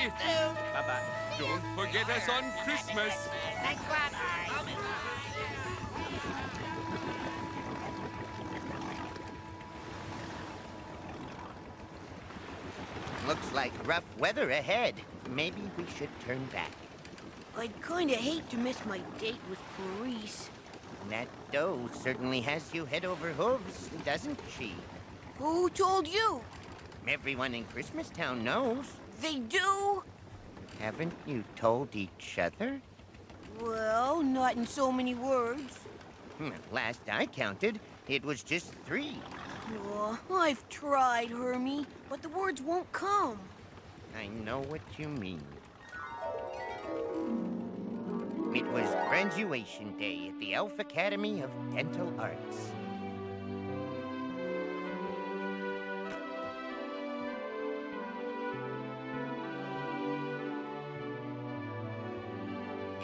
Happy. Bye-bye. Don't forget us on Christmas. Thanks, Bob. Looks like rough weather ahead. Maybe we should turn back. I'd kinda hate to miss my date with Clarice. That doe certainly has you head over hooves, doesn't she? Who told you? Everyone in Christmastown knows. They do? Haven't you told each other? Well, not in so many words. Last I counted, it was just 3. Oh, I've tried, Hermey, but the words won't come. I know what you mean. It was graduation day at the Elf Academy of Dental Arts.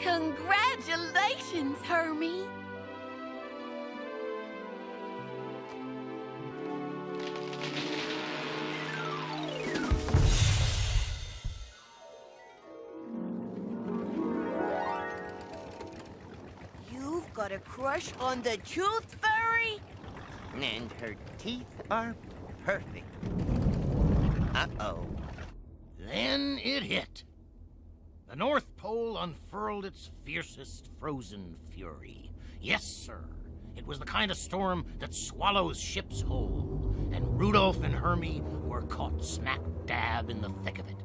Congratulations, Hermey! You've got a crush on the Tooth Fairy? And her teeth are perfect. Uh-oh. Then it hit. The North Pole unfurled its fiercest frozen fury. Yes, sir. It was the kind of storm that swallows ships whole, and Rudolph and Hermey were caught smack dab in the thick of it.